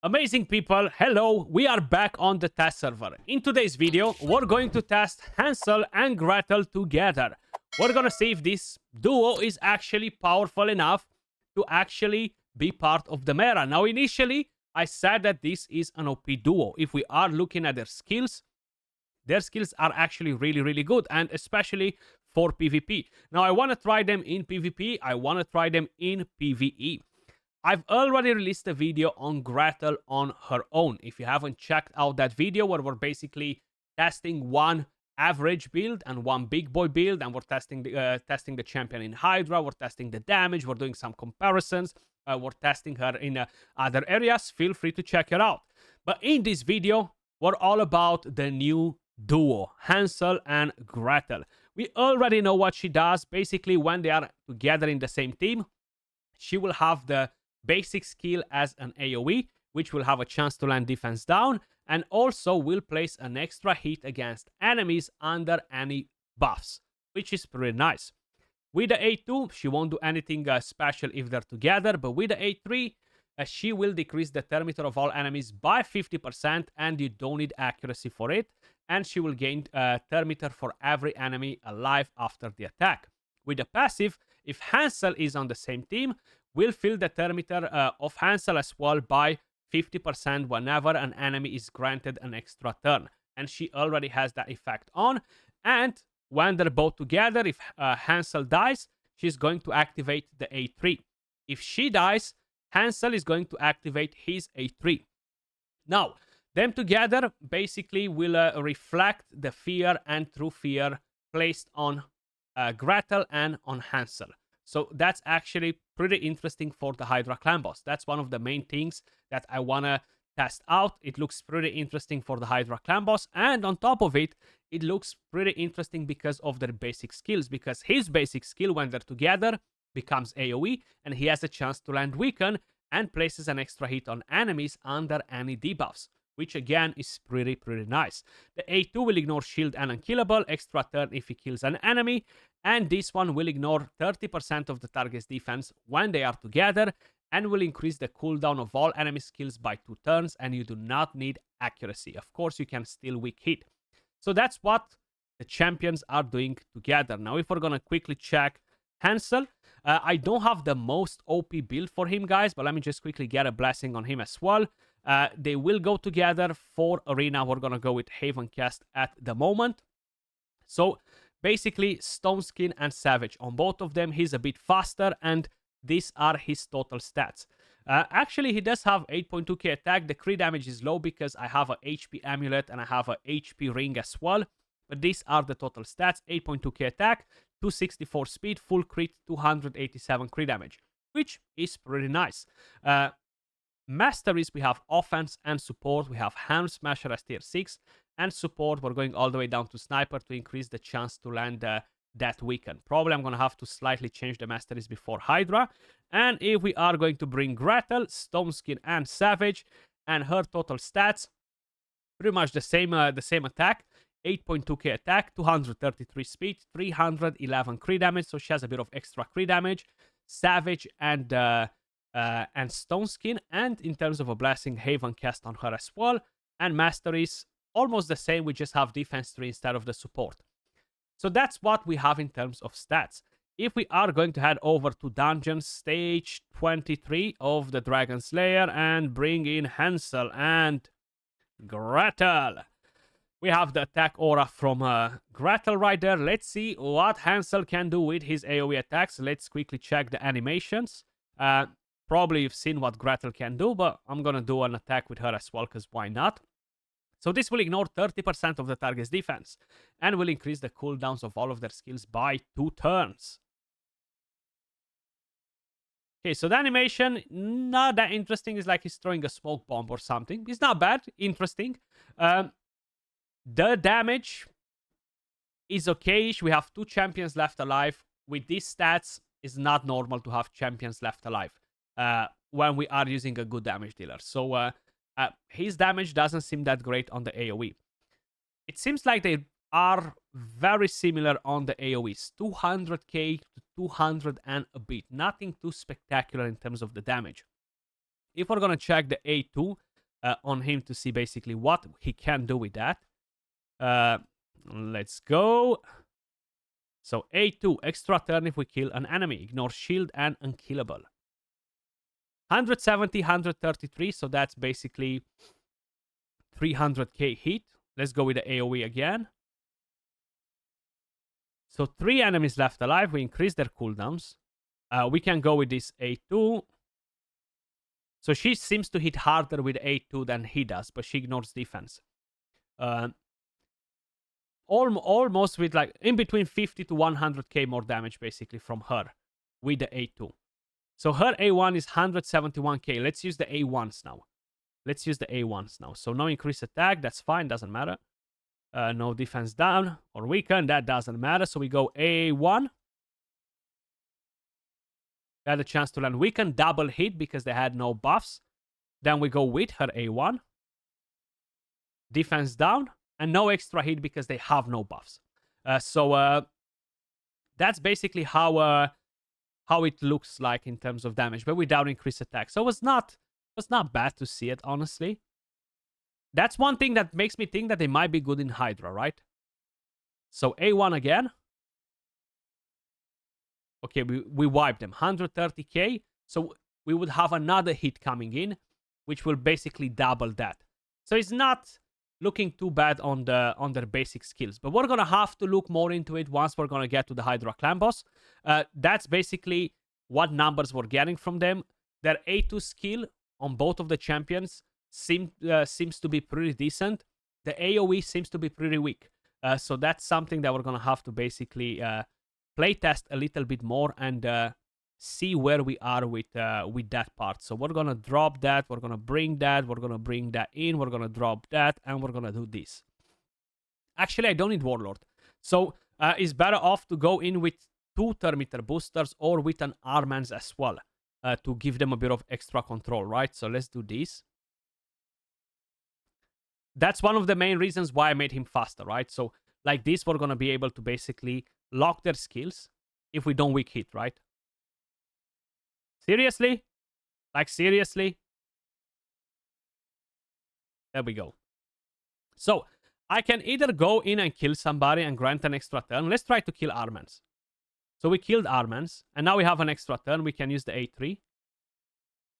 Amazing people, hello, we are back on the test server. In today's video, we're going to test Hansel and Gretel together. We're gonna see if this duo is actually powerful enough to actually be part of the meta. Now, initially, I said that this is an OP duo. If we are looking at their skills are actually really good, and especially for PvP. Now, I want to try them in PvP, I want to try them in PvE. I've already released a video on Gretel on her own. If you haven't checked out that video where we're basically testing one average build and one big boy build, and we're testing the champion in Hydra, we're testing the damage, we're doing some comparisons, we're testing her in other areas, feel free to check it out. But in this video, we're all about the new duo, Hansel and Gretel. We already know what she does. Basically, when they are together in the same team, she will have the basic skill as an AoE, which will have a chance to land defense down, and also will place an extra hit against enemies under any buffs, which is pretty nice. With the A2, she won't do anything special if they're together, but with the A3, she will decrease the therm meter of all enemies by 50%, and you don't need accuracy for it, and she will gain therm meter for every enemy alive after the attack. With the passive, if Hansel is on the same team, will fill the therm meter of Hansel as well by 50% whenever an enemy is granted an extra turn. And she already has that effect on. And when they're both together, if Hansel dies, she's going to activate the A3. If she dies, Hansel is going to activate his A3. Now, them together basically will reflect the fear and true fear placed on Gretel and on Hansel. So that's actually pretty interesting for the Hydra clan boss. That's one of the main things that I want to test out. It looks pretty interesting for the Hydra clan boss. And on top of it, it looks pretty interesting because of their basic skills. Because his basic skill when they're together becomes AoE, and he has a chance to land weaken and places an extra hit on enemies under any debuffs, which again is pretty nice. The A2 will ignore shield and unkillable, extra turn if he kills an enemy, and this one will ignore 30% of the target's defense when they are together, and will increase the cooldown of all enemy skills by 2 turns, and you do not need accuracy. Of course, you can still weak hit. So that's what the champions are doing together. Now, if we're gonna quickly check Hansel, I don't have the most OP build for him, guys, but let me just quickly get a blessing on him as well. They will go together. For arena, we're gonna go with Haven Cast at the moment. So basically, Stone Skin and Savage. On both of them, he's a bit faster, and these are his total stats. Actually, he does have 8.2k attack. The crit damage is low because I have a HP amulet and I have a HP ring as well. But these are the total stats: 8.2k attack, 264 speed, full crit, 287 crit damage, which is pretty nice. Masteries, we have offense and support. We have Hand Smasher as tier 6, and support, we're going all the way down to Sniper to increase the chance to land that weaken. Probably I'm going to have to slightly change the masteries before Hydra. And if we are going to bring Gretel, Stone Skin and Savage, and her total stats, pretty much the same attack. 8.2k attack, 233 speed, 311 crit damage, so she has a bit of extra crit damage. Savage and Stone Skin, and in terms of a blessing, Haven Cast on her as well. And masteries, almost the same, we just have defense 3 instead of the support. So that's what we have in terms of stats. If we are going to head over to dungeon stage 23 of the Dragon Slayer and bring in Hansel and Gretel, we have the attack aura from Gretel right there. Let's see what Hansel can do with his AoE attacks. Let's quickly check the animations. Probably you've seen what Gretel can do, but I'm gonna do an attack with her as well, because why not? So this will ignore 30% of the target's defense, and will increase the cooldowns of all of their skills by 2 turns. Okay, so the animation, not that interesting. It's like he's throwing a smoke bomb or something. It's not bad, interesting. The damage is okayish. We have 2 champions left alive. With these stats, it's not normal to have champions left alive when we are using a good damage dealer. So his damage doesn't seem that great on the AoE. It seems like they are very similar on the AoEs. 200k to 200 and a bit. Nothing too spectacular in terms of the damage. If we're going to check the A2, on him to see basically what he can do with that. Let's go. So A2, extra turn if we kill an enemy. Ignore shield and unkillable. 170, 133, so that's basically 300k hit. Let's go with the AoE again. So 3 enemies left alive. We increase their cooldowns. We can go with this A2. So she seems to hit harder with A2 than he does, but she ignores defense. Almost with like in between 50 to 100k more damage basically from her with the A2. So her A1 is 171k. Let's use the A1s now. So no increased attack. That's fine. Doesn't matter. No defense down or weaken. That doesn't matter. So we go A1. They had a chance to land weaken. Double hit because they had no buffs. Then we go with her A1. Defense down. And no extra hit because they have no buffs. So that's basically how it looks like in terms of damage, but without increased attack. So it was not bad to see it, honestly. That's one thing that makes me think that they might be good in Hydra, right? So A1 again. Okay, we wiped them. 130k. So we would have another hit coming in, which will basically double that. So it's not looking too bad on their basic skills. But we're going to have to look more into it once we're going to get to the Hydra clan boss. That's basically what numbers we're getting from them. Their A2 skill on both of the champions seems to be pretty decent. The AoE seems to be pretty weak. So that's something that we're going to have to basically playtest a little bit more and see where we are with that part. So we're gonna drop that, we're gonna bring that, we're gonna bring that in, we're gonna drop that, and we're gonna do this. Actually, I don't need Warlord. So it's better off to go in with 2 Thermitter boosters or with an Armans as well to give them a bit of extra control, right? So let's do this. That's one of the main reasons why I made him faster, right? So like this, we're gonna be able to basically lock their skills if we don't weak hit, right? Seriously? Like, seriously? There we go. So, I can either go in and kill somebody and grant an extra turn. Let's try to kill Armans. So, we killed Armans. And now we have an extra turn. We can use the A3.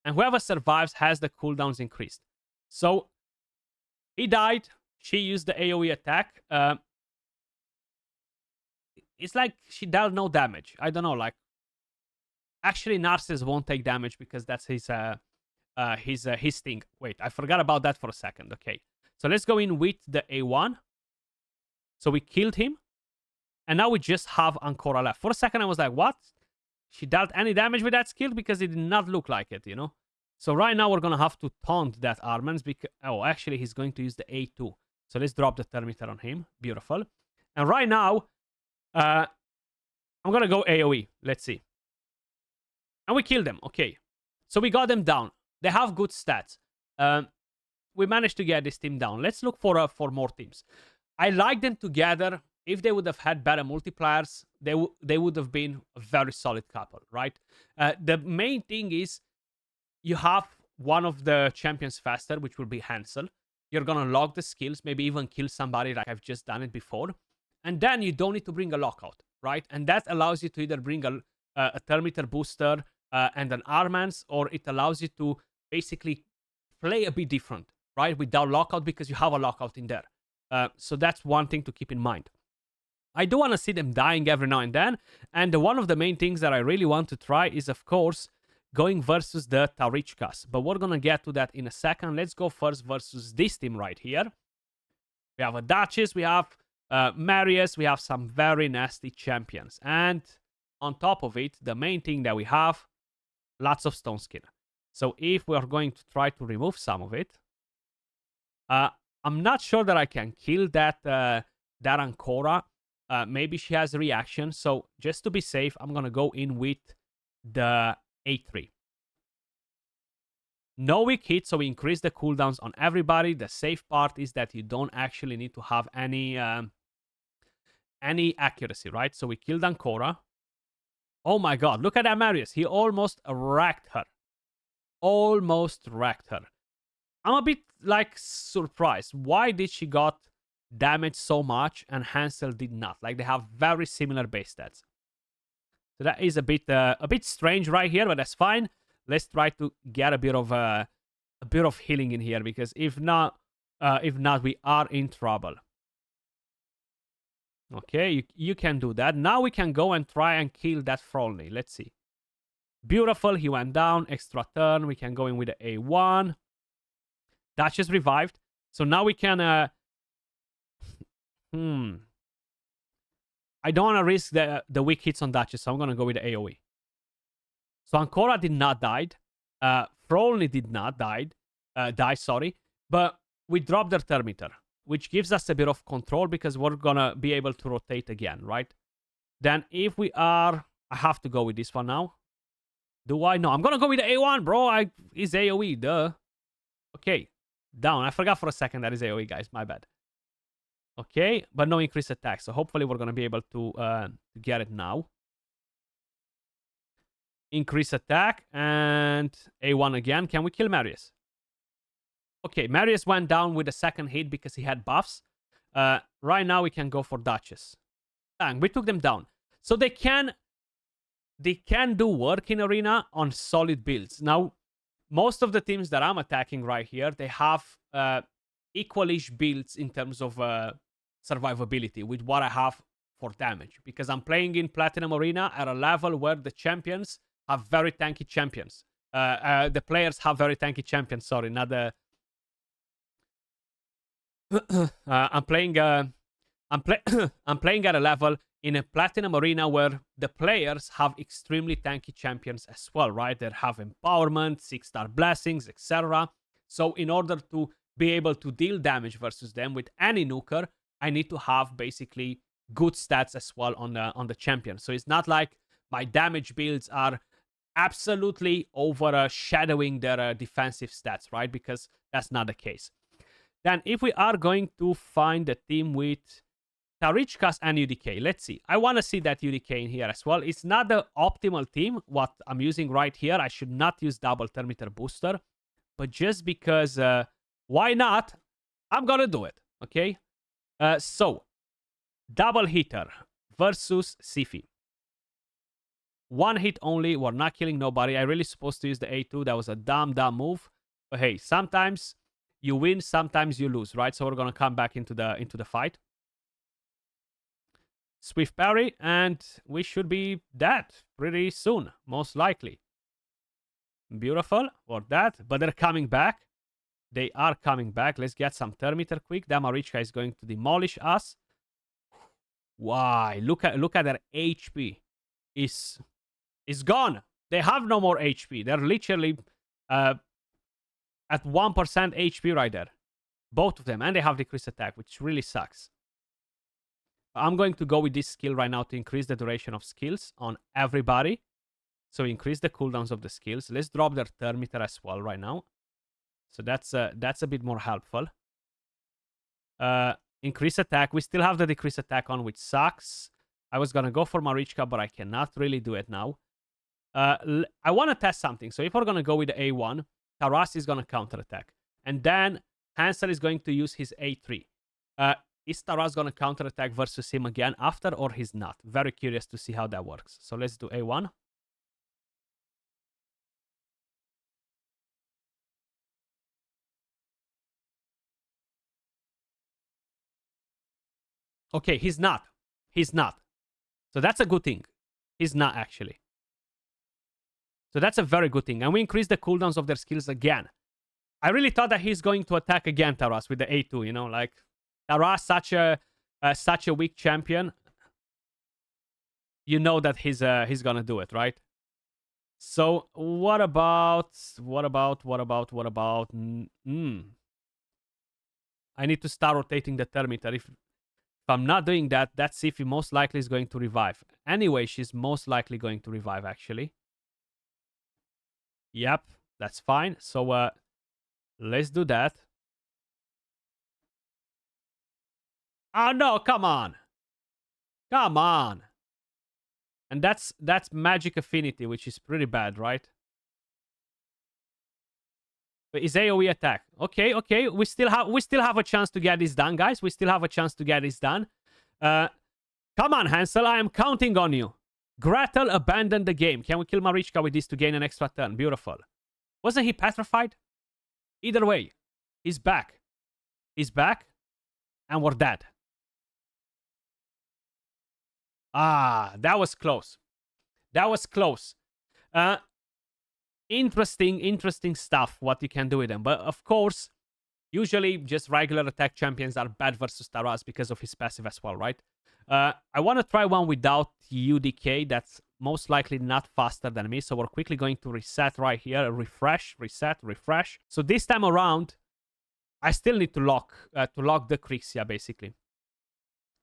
And whoever survives has the cooldowns increased. So, he died. She used the AoE attack. It's like she dealt no damage. I don't know, like, actually, Narcissus won't take damage because that's his thing. Wait, I forgot about that for a second. Okay, so let's go in with the A1. So we killed him, and now we just have Ancora left. For a second, I was like, what? She dealt any damage with that skill? Because it did not look like it, you know? So right now, we're going to have to taunt that Armans because... Oh, actually, he's going to use the A2. So let's drop the Thermitter on him. Beautiful. And right now, I'm going to go AoE. Let's see. And we killed them. Okay. So we got them down. They have good stats. We managed to get this team down. Let's look for more teams. I like them together. If they would have had better multipliers, they would have been a very solid couple, right? The main thing is you have one of the champions faster, which will be Hansel. You're going to lock the skills, maybe even kill somebody like I've just done it before. And then you don't need to bring a lockout, right? And that allows you to either bring a Thermitter booster and an Armans, or it allows you to basically play a bit different, right? Without lockout, because you have a lockout in there. So that's one thing to keep in mind. I do want to see them dying every now and then. And one of the main things that I really want to try is, of course, going versus the Tarichkas. But we're going to get to that in a second. Let's go first versus this team right here. We have a Duchess, we have Marius, we have some very nasty champions. And on top of it, the main thing that we have, lots of Stone Skin. So if we are going to try to remove some of it, I'm not sure that I can kill that Ancora. Maybe she has a reaction. So just to be safe, I'm going to go in with the A3. No weak hit, so we increase the cooldowns on everybody. The safe part is that you don't actually need to have any accuracy, right? So we killed Ancora. Oh my god, look at that Marius. He almost wrecked her. Almost wrecked her. I'm a bit like surprised. Why did she got damaged so much and Hansel did not? Like they have very similar base stats. So that is a bit strange right here, but that's fine. Let's try to get a bit of healing in here, because if not, we are in trouble. Okay, you can do that. Now we can go and try and kill that Frolny. Let's see. Beautiful, he went down. Extra turn. We can go in with the A1. Duchess revived. So now we can... I don't want to risk the weak hits on Duchess, so I'm going to go with the AoE. So Ancora did not die. Frolny did not die, sorry. But we dropped their Thermitor, which gives us a bit of control because we're going to be able to rotate again, right? Then if we are... I have to go with this one now. Do I? No, I'm going to go with the A1, bro. It's AoE, duh. Okay, down. I forgot for a second that is AoE, guys. My bad. Okay, but no increased attack. So hopefully we're going to be able to get it now. Increase attack and A1 again. Can we kill Marius? Okay, Marius went down with a second hit because he had buffs. Right now we can go for Duchess. Bang, we took them down. So they can do work in Arena on solid builds. Now, most of the teams that I'm attacking right here, they have equalish builds in terms of survivability with what I have for damage. Because I'm playing in Platinum Arena at a level where the champions have very tanky champions. The players have very tanky champions, sorry, not the... I'm playing at a level in a Platinum Arena where the players have extremely tanky champions as well, right? They have empowerment, 6-star blessings, etc. So in order to be able to deal damage versus them with any nuker, I need to have basically good stats as well on the champion. So it's not like my damage builds are absolutely overshadowing their defensive stats, right? Because that's not the case. Then if we are going to find a team with Tarichkas and UDK, let's see. I want to see that UDK in here as well. It's not the optimal team, what I'm using right here. I should not use double Thermitor booster. But just because, why not? I'm going to do it, okay? So, double hitter versus Sifi. One hit only. We're not killing nobody. I really supposed to use the A2. That was a dumb move. But hey, sometimes you win, sometimes you lose, right? So we're gonna come back into the fight. Swift parry, and we should be dead pretty soon, most likely. Beautiful, or that. But they're coming back. They are coming back. Let's get some Thermitor quick. Damarichka is going to demolish us. Why? Look at their HP. Is gone. They have no more HP. They're literally at 1% HP right there. Both of them. And they have decreased attack, which really sucks. I'm going to go with this skill right now to increase the duration of skills on everybody. So increase the cooldowns of the skills. Let's drop their Thermitor as well right now. So that's a bit more helpful. Increase attack. We still have the decrease attack on, which sucks. I was going to go for Marichka, but I cannot really do it now. I want to test something. So if we're going to go with the A1, Taras is going to counterattack. And then Hansel is going to use his A3. Is Taras going to counterattack versus him again after, or he's not? Very curious to see how that works. So let's do A1. Okay, he's not. He's not. So that's a good thing. He's not, actually. So that's a very good thing. And we increase the cooldowns of their skills again. I really thought that he's going to attack again, Taras, with the A2, you know? Like, Taras, such a weak champion. You know that he's gonna do it, right? So, what about... I need to start rotating the Thermitor. If I'm not doing that, that Sifi most likely is going to revive. Anyway, she's most likely going to revive, actually. Yep, that's fine. So, let's do that. Oh, no, come on. Come on. And that's magic affinity, which is pretty bad, right? Is AoE attack. Okay, okay. We still have a chance to get this done, guys. We still have a chance to get this done. Come on, Hansel. I am counting on you. Gretel abandoned the game. Can we kill Marichka with this to gain an extra turn? Beautiful. Wasn't he petrified? Either way, he's back. He's back. And we're dead. Ah, that was close. That was close. Interesting stuff, what you can do with them. But of course, usually just regular attack champions are bad versus Taras because of his passive as well, right? I want to try one without UDK. That's most likely not faster than me. So we're quickly going to reset right here. Refresh, reset, refresh. So this time around, I still need to lock the Krixia, basically.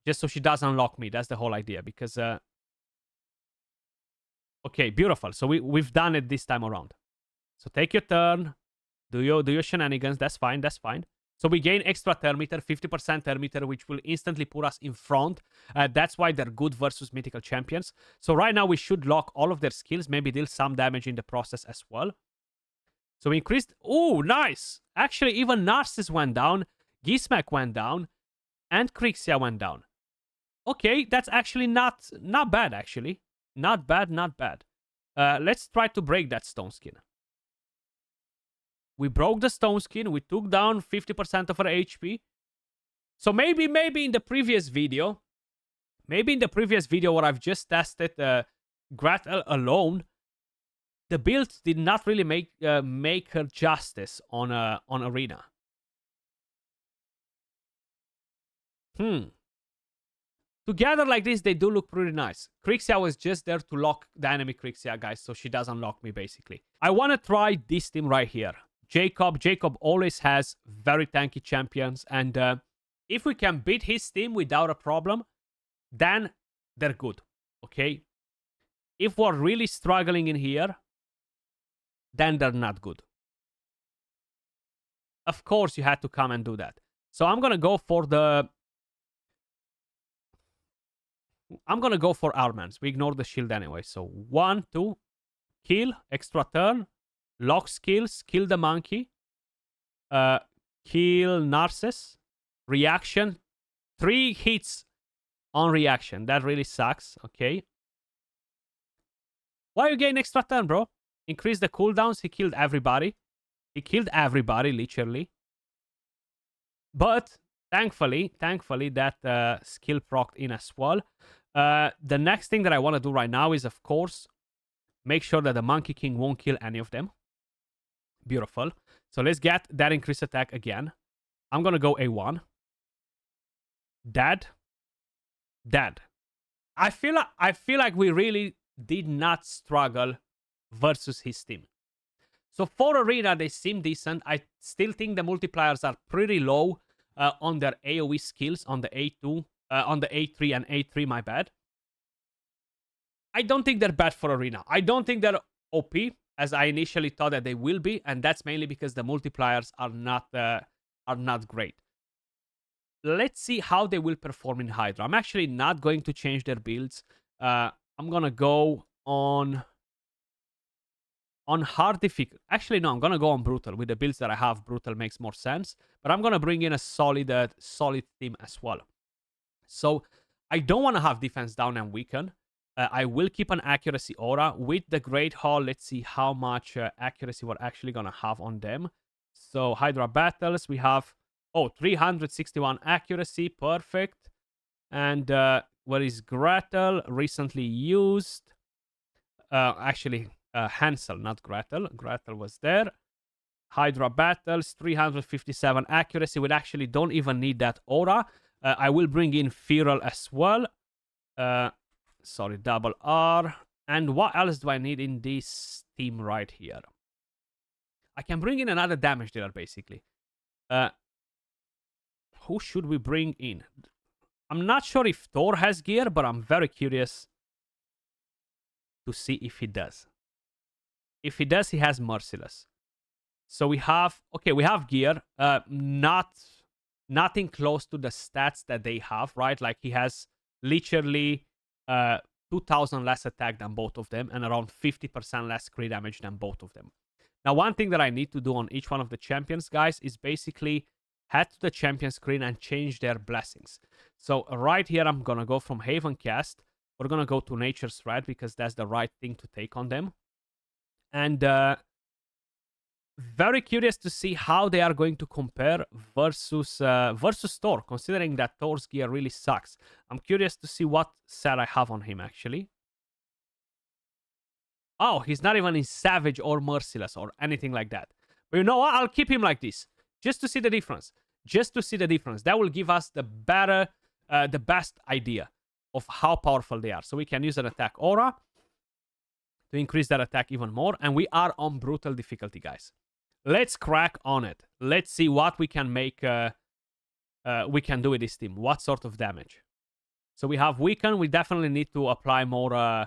Just so she doesn't unlock me. That's the whole idea. Because... okay, beautiful. So we've done it this time around. So take your turn. Do your shenanigans. That's fine. That's fine. So we gain extra turn meter, 50% turn meter, which will instantly put us in front. That's why they're good versus mythical champions. So right now we should lock all of their skills. Maybe deal some damage in the process as well. So we increased... oh, nice! Actually, even Narcissus went down. Gizmek went down. And Krixia went down. Okay, that's actually not bad, actually. Not bad, not bad. Let's try to break that stone skin. We broke the stone skin. We took down 50% of our HP. So maybe in the previous video, where I've just tested Gretel alone, the build did not really make her justice on Arena. Together like this, they do look pretty nice. Krixia was just there to lock the enemy Krixia, guys, so she doesn't lock me, basically. I want to try this team right here. Jacob always has very tanky champions, and if we can beat his team without a problem, then they're good, okay? If we're really struggling in here, then they're not good. Of course, you had to come and do that. So I'm going to go for the... I'm going to go for Armans. We ignore the shield anyway. So 1, 2, kill, extra turn, lock skills, kill the monkey, kill Narcissus, reaction, 3 hits on reaction. That really sucks. Okay. Why you gain extra turn, bro? Increase the cooldowns. He killed everybody. He killed everybody, literally. But thankfully, that skill procced in as well. The next thing that I want to do right now is, of course, make sure that the Monkey King won't kill any of them. Beautiful. So let's get that increased attack again. I'm going to go A1. Dead. Dead. I feel like we really did not struggle versus his team. So for Arena, they seem decent. I still think the multipliers are pretty low on their AoE skills on the A2, on the A3 and A3, my bad. I don't think they're bad for Arena. I don't think they're OP, as I initially thought that they will be, and that's mainly because the multipliers are not great. Let's see how they will perform in Hydra. I'm actually not going to change their builds. I'm gonna go on hard difficult. Actually, no, I'm gonna go on brutal. With the builds that I have, brutal makes more sense. But I'm gonna bring in a solid team as well. So I don't want to have defense down and weaken. I will keep an accuracy aura with the Great Hall. Let's see how much accuracy we're actually gonna have on them. So Hydra battles, we have 361 accuracy, perfect. And what is Gretel? Recently used. Actually, Hansel, not Gretel. Gretel was there. Hydra battles, 357 accuracy. We actually don't even need that aura. I will bring in Feral as well. Sorry, double R. And what else do I need in this team right here? I can bring in another damage dealer, basically. Who should we bring in? I'm not sure if Thor has gear, but I'm very curious to see if he does. If he does, he has Merciless. So we have gear. Nothing close to the stats that they have, right? Like he has literally 2,000 less attack than both of them and around 50% less crit damage than both of them. Now, one thing that I need to do on each one of the champions, guys, is basically head to the champion screen and change their blessings. So right here, I'm going to go from Haven Cast. We're going to go to Nature's Thread because that's the right thing to take on them. And very curious to see how they are going to compare versus Thor, considering that Thor's gear really sucks. I'm curious to see what set I have on him, actually. Oh, he's not even in Savage or Merciless or anything like that. But you know what? I'll keep him like this. Just to see the difference. Just to see the difference. That will give us the best idea of how powerful they are. So we can use an attack aura to increase that attack even more. And we are on brutal difficulty, guys. Let's crack on it. Let's see what we can make. We can do with this team. What sort of damage? So we have weaken. We definitely need to apply more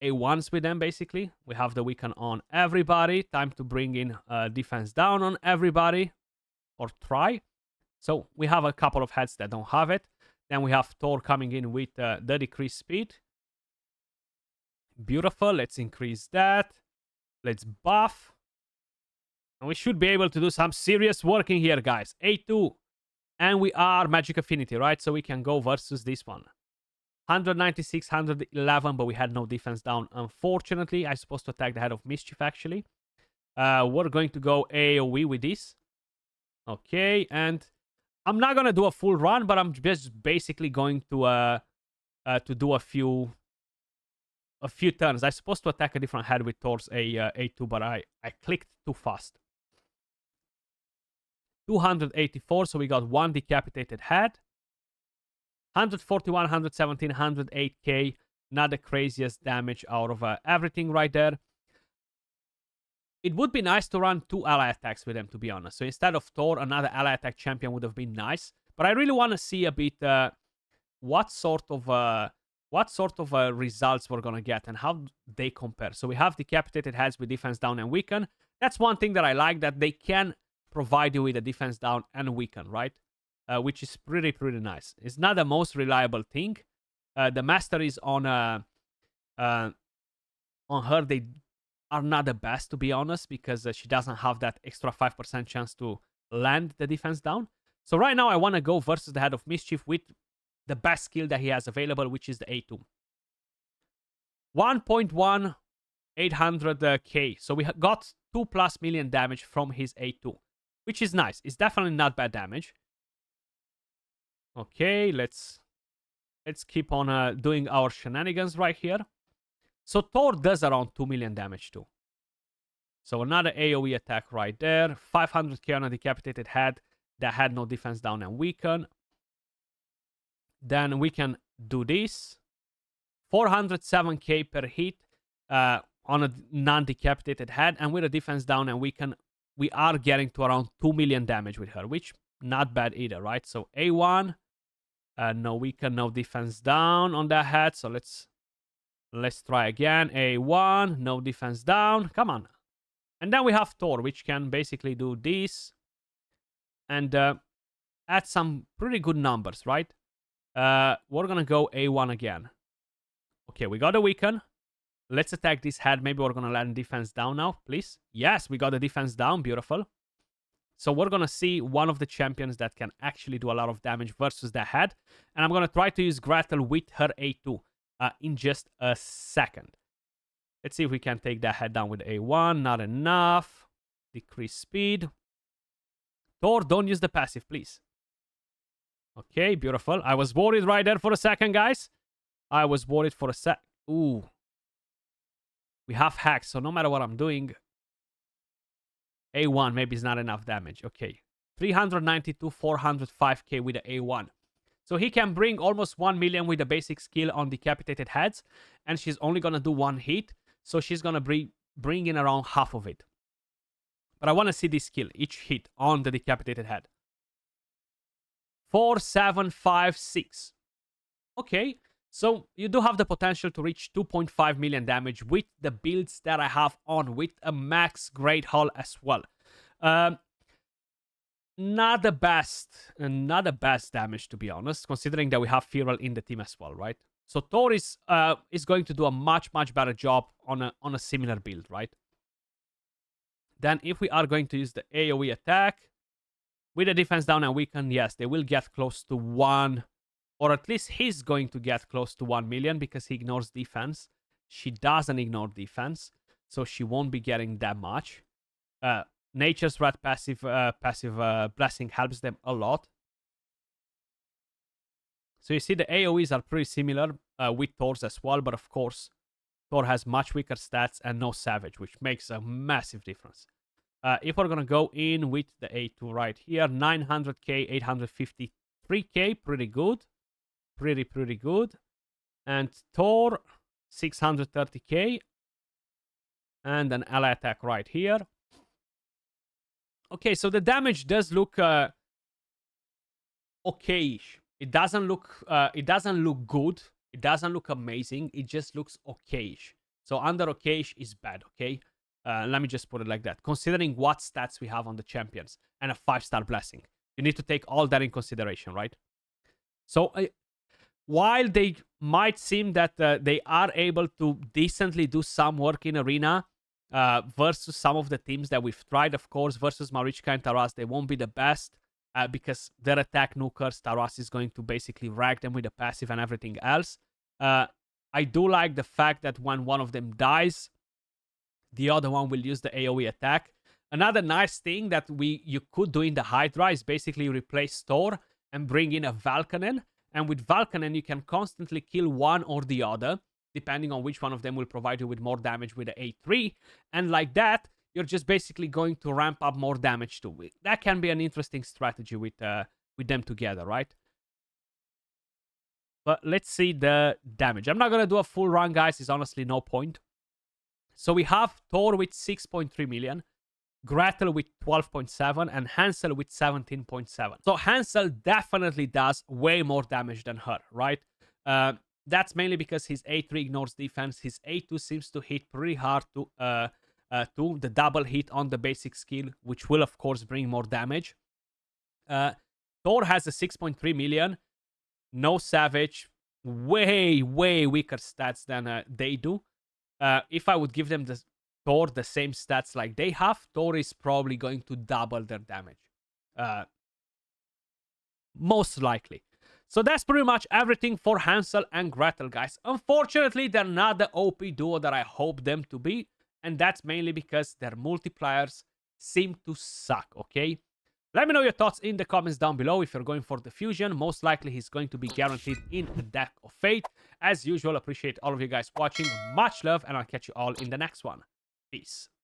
A1s with them, basically. We have the weaken on everybody. Time to bring in defense down on everybody. Or try. So we have a couple of heads that don't have it. Then we have Thor coming in with the decreased speed. Beautiful. Let's increase that. Let's buff. And we should be able to do some serious work in here, guys. A2. And we are Magic Affinity, right? So we can go versus this one. 196, 111, but we had no defense down, unfortunately. I'm supposed to attack the Head of Mischief, actually. We're going to go AoE with this. Okay, and I'm not going to do a full run, but I'm just basically going to do a few turns. I'm supposed to attack a different head with Thor's A2, but I clicked too fast. 284, so we got one decapitated head. 141, 117, 108k. Not the craziest damage out of everything right there. It would be nice to run 2 ally attacks with them, to be honest. So instead of Thor, another ally attack champion would have been nice. But I really want to see a bit what sort of results we're going to get and how they compare. So we have decapitated heads with defense down and weaken. That's one thing that I like, that they can provide you with a defense down and weaken, right? Which is pretty nice. It's not the most reliable thing. The masteries on her, they are not the best, to be honest, because she doesn't have that extra 5% chance to land the defense down. So right now I want to go versus the Head of Mischief with the best skill that he has available, which is the A2. 1.1 800k. So we got 2+ million damage from his A2, which is nice. It's definitely not bad damage. Okay, let's keep on doing our shenanigans right here. So Thor does around 2 million damage too. So another AoE attack right there. 500k on a decapitated head that had no defense down and weaken. Then we can do this. 407k per hit on a non-decapitated head. And with a defense down and weaken, we are getting to around 2 million damage with her, which not bad either, right? So A1. No weaken, no defense down on that head. So let's try again. A1, no defense down. Come on. And then we have Thor, which can basically do this. And add some pretty good numbers, right? We're going to go A1 again. Okay, we got a weaken. Let's attack this head. Maybe we're going to land defense down now, please. Yes, we got the defense down. Beautiful. So we're going to see one of the champions that can actually do a lot of damage versus the head. And I'm going to try to use Gretel with her A2 in just a second. Let's see if we can take that head down with A1. Not enough. Decrease speed. Thor, don't use the passive, please. Okay, beautiful. I was worried right there for a second, guys. I was worried for a sec. Ooh. We have hacks, so no matter what I'm doing, A1 maybe is not enough damage. Okay. 392, 405k with the A1. So he can bring almost 1 million with the basic skill on decapitated heads. And she's only going to do one hit. So she's going to bring in around half of it. But I want to see this skill, each hit on the decapitated head. 4, 7, 5, 6. Okay. So you do have the potential to reach 2.5 million damage with the builds that I have on, with a max Great Hall as well. Not the best damage, to be honest, considering that we have Feral in the team as well, right? So Thor is going to do a much better job on a similar build, right? Then if we are going to use the AoE attack with the defense down and weaken, yes, they will get close to 1, or at least he's going to get close to 1 million because he ignores defense. She doesn't ignore defense, so she won't be getting that much. Nature's Wrath passive blessing helps them a lot. So you see the AoEs are pretty similar with Thor's as well, but of course, Thor has much weaker stats and no Savage, which makes a massive difference. If we're going to go in with the A2 right here, 900k, 853k, pretty good. Pretty good. And Thor, 630k. And an ally attack right here. Okay, so the damage does look okayish. It doesn't look good. It doesn't look amazing. It just looks okayish. So under okayish is bad, okay? Let me just put it like that. Considering what stats we have on the champions and a 5-star blessing. You need to take all that in consideration, right? So while they might seem that they are able to decently do some work in Arena versus some of the teams that we've tried, of course, versus Marichka and Taras, they won't be the best because their attack nukers, Taras is going to basically rag them with the passive and everything else. I do like the fact that when one of them dies, the other one will use the AoE attack. Another nice thing that you could do in the Hydra is basically replace Thor and bring in a Valkanen. And with Valkanen, you can constantly kill one or the other, depending on which one of them will provide you with more damage with the A3. And like that, you're just basically going to ramp up more damage too. That can be an interesting strategy with them together, right? But let's see the damage. I'm not going to do a full run, guys. There's honestly no point. So we have Thor with 6.3 million, Gretel with 12.7, and Hansel with 17.7. So Hansel definitely does way more damage than her, right? That's mainly because his A3 ignores defense. His A2 seems to hit pretty hard to the double hit on the basic skill, which will, of course, bring more damage. Thor has a 6.3 million, no Savage, way weaker stats than they do. If I would give them Thor the same stats like they have, Thor is probably going to double their damage. Most likely. So that's pretty much everything for Hansel and Gretel, guys. Unfortunately, they're not the OP duo that I hope them to be. And that's mainly because their multipliers seem to suck, okay? Let me know your thoughts in the comments down below. If you're going for the fusion, most likely he's going to be guaranteed in the Deck of Fate. As usual, appreciate all of you guys watching. Much love, and I'll catch you all in the next one. Peace.